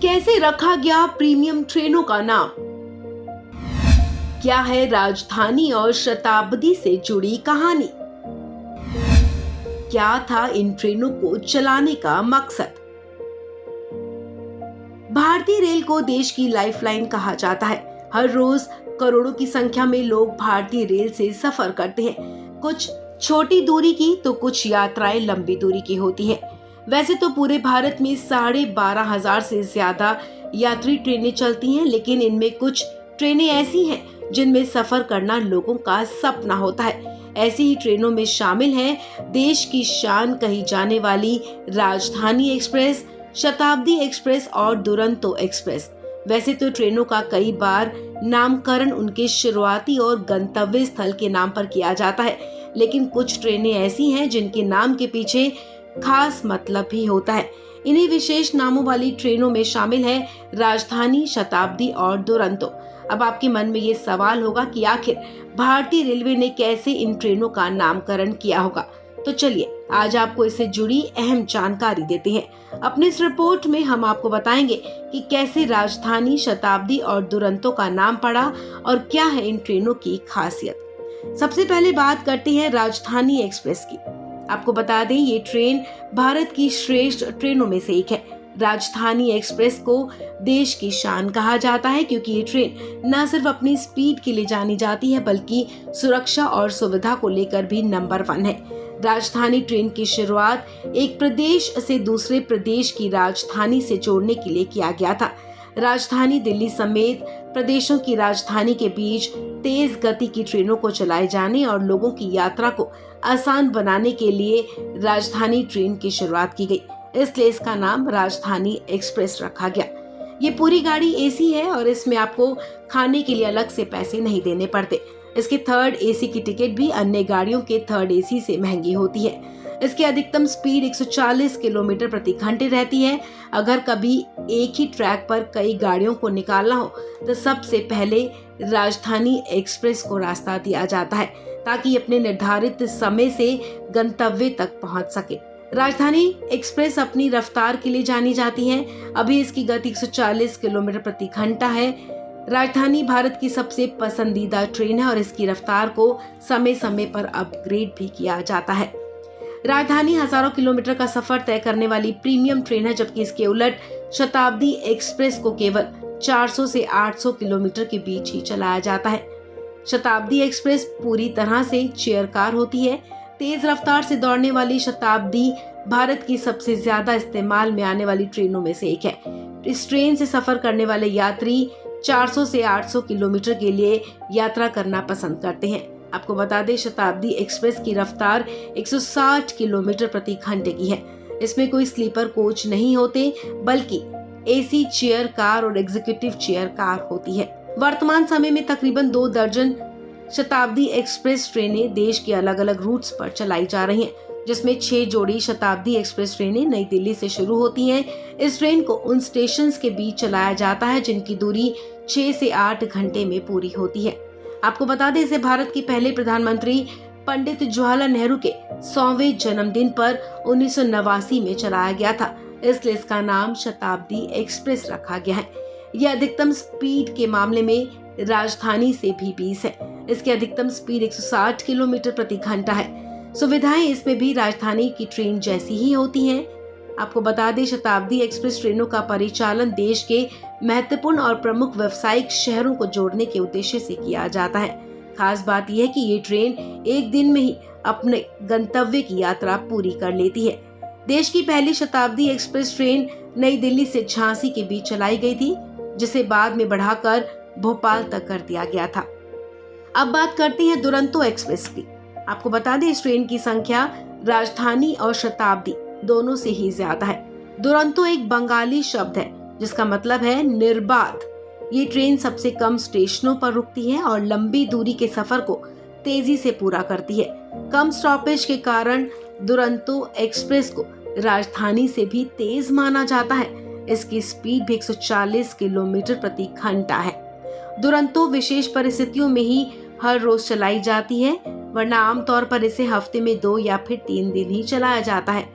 कैसे रखा गया प्रीमियम ट्रेनों का नाम? क्या है राजधानी और शताब्दी से जुड़ी कहानी? क्या था इन ट्रेनों को चलाने का मकसद? भारतीय रेल को देश की लाइफलाइन कहा जाता है। हर रोज करोड़ों की संख्या में लोग भारतीय रेल से सफर करते हैं। कुछ छोटी दूरी की तो कुछ यात्राएं लंबी दूरी की होती हैं। वैसे तो पूरे भारत में 12,500 से ज्यादा यात्री ट्रेनें चलती हैं, लेकिन इनमें कुछ ट्रेनें ऐसी हैं जिनमें सफर करना लोगों का सपना होता है। ऐसी ही ट्रेनों में शामिल है देश की शान कही जाने वाली राजधानी एक्सप्रेस, शताब्दी एक्सप्रेस और दुरंतो एक्सप्रेस। वैसे तो ट्रेनों का कई बार नामकरण उनके शुरुआती और गंतव्य स्थल के नाम पर किया जाता है, लेकिन कुछ ट्रेनें ऐसी हैं जिनके नाम के पीछे खास मतलब भी होता है। इन्हीं विशेष नामों वाली ट्रेनों में शामिल है राजधानी, शताब्दी और दुरंतो। अब आपके मन में ये सवाल होगा कि आखिर भारतीय रेलवे ने कैसे इन ट्रेनों का नामकरण किया होगा। तो चलिए आज आपको इससे जुड़ी अहम जानकारी देते हैं। अपने इस रिपोर्ट में हम आपको बताएंगे कि कैसे राजधानी, शताब्दी और दुरंतो का नाम पड़ा और क्या है इन ट्रेनों की खासियत। सबसे पहले बात करते हैं राजधानी एक्सप्रेस की। आपको बता दें ये ट्रेन भारत की श्रेष्ठ ट्रेनों में से एक है। राजधानी एक्सप्रेस को देश की शान कहा जाता है क्योंकि ये ट्रेन न सिर्फ अपनी स्पीड के लिए जानी जाती है बल्कि सुरक्षा और सुविधा को लेकर भी नंबर 1 है। राजधानी ट्रेन की शुरुआत एक प्रदेश से दूसरे प्रदेश की राजधानी से जोड़ने के लिए किया गया था। राजधानी दिल्ली समेत प्रदेशों की राजधानी के बीच तेज गति की ट्रेनों को चलाए जाने और लोगों की यात्रा को आसान बनाने के लिए राजधानी ट्रेन की शुरुआत की गई, इसलिए इसका नाम राजधानी एक्सप्रेस रखा गया। ये पूरी गाड़ी एसी है और इसमें आपको खाने के लिए अलग से पैसे नहीं देने पड़ते। इसकी थर्ड एसी की टिकट भी अन्य गाड़ियों के थर्ड एसी से महंगी होती है। इसकी अधिकतम स्पीड 140 किलोमीटर प्रति घंटे रहती है। अगर कभी एक ही ट्रैक पर कई गाड़ियों को निकालना हो तो सबसे पहले राजधानी एक्सप्रेस को रास्ता दिया जाता है ताकि अपने निर्धारित समय से गंतव्य तक पहुंच सके। राजधानी एक्सप्रेस अपनी रफ्तार के लिए जानी जाती है। अभी इसकी गति 140 किलोमीटर प्रति घंटा है। राजधानी भारत की सबसे पसंदीदा ट्रेन है और इसकी रफ्तार को समय समय पर अपग्रेड भी किया जाता है। राजधानी हजारों किलोमीटर का सफर तय करने वाली प्रीमियम ट्रेन है, जबकि इसके उलट शताब्दी एक्सप्रेस को केवल 400 से 800 किलोमीटर के बीच ही चलाया जाता है। शताब्दी एक्सप्रेस पूरी तरह से चेयर कार होती है। तेज रफ्तार से दौड़ने वाली शताब्दी भारत की सबसे ज्यादा इस्तेमाल में आने वाली ट्रेनों में से एक है। इस ट्रेन से सफर करने वाले यात्री 400 से 800 किलोमीटर के लिए यात्रा करना पसंद करते हैं। आपको बता दें शताब्दी एक्सप्रेस की रफ्तार 160 किलोमीटर प्रति घंटे की है। इसमें कोई स्लीपर कोच नहीं होते बल्कि एसी चेयर कार और एग्जीक्यूटिव चेयर कार होती है। वर्तमान समय में तकरीबन 2 दर्जन शताब्दी एक्सप्रेस ट्रेनें देश के अलग अलग रूट्स पर चलाई जा रही हैं, जिसमें 6 जोड़ी शताब्दी एक्सप्रेस ट्रेनें नई दिल्ली से शुरू होती हैं। इस ट्रेन को उन स्टेशन के बीच चलाया जाता है जिनकी दूरी 6 से 8 घंटे में पूरी होती है। आपको बता दें इसे भारत के पहले प्रधानमंत्री पंडित जवाहरलाल नेहरू के 100वें जन्मदिन पर 1989 में चलाया गया था, इसलिए इसका नाम शताब्दी एक्सप्रेस रखा गया है। यह अधिकतम स्पीड के मामले में राजधानी से भी 20 है। इसकी अधिकतम स्पीड 160 किलोमीटर प्रति घंटा है। सुविधाएं इसमें भी राजधानी की ट्रेन जैसी ही होती हैं। आपको बता दें शताब्दी एक्सप्रेस ट्रेनों का परिचालन देश के महत्वपूर्ण और प्रमुख व्यावसायिक शहरों को जोड़ने के उद्देश्य से किया जाता है। खास बात यह है कि ये ट्रेन एक दिन में ही अपने गंतव्य की यात्रा पूरी कर लेती है। देश की पहली शताब्दी एक्सप्रेस ट्रेन नई दिल्ली से झांसी के बीच चलाई गई थी, जिसे बाद में बढ़ाकर भोपाल तक कर दिया गया था। अब बात करते हैं दुरंतो एक्सप्रेस की। आपको बता दें इस ट्रेन की संख्या राजधानी और शताब्दी दोनों से ही ज्यादा है। दुरंतो एक बंगाली शब्द है जिसका मतलब है निर्बाध। ये ट्रेन सबसे कम स्टेशनों पर रुकती है और लंबी दूरी के सफर को तेजी से पूरा करती है। कम स्टॉपेज के कारण दुरंतो एक्सप्रेस को राजधानी से भी तेज माना जाता है। इसकी स्पीड भी 140 किलोमीटर प्रति घंटा है। दुरंतो विशेष परिस्थितियों में ही हर रोज चलाई जाती है, वरना आमतौर पर इसे हफ्ते में 2 या फिर 3 दिन ही चलाया जाता है।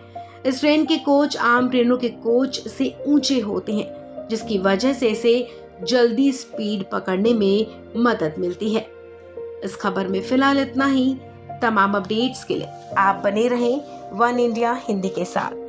इस ट्रेन के कोच आम ट्रेनों के कोच से ऊंचे होते हैं। जिसकी वजह से इसे जल्दी स्पीड पकड़ने में मदद मिलती है। इस खबर में फिलहाल इतना ही। तमाम अपडेट्स के लिए आप बने रहें वन इंडिया हिंदी के साथ।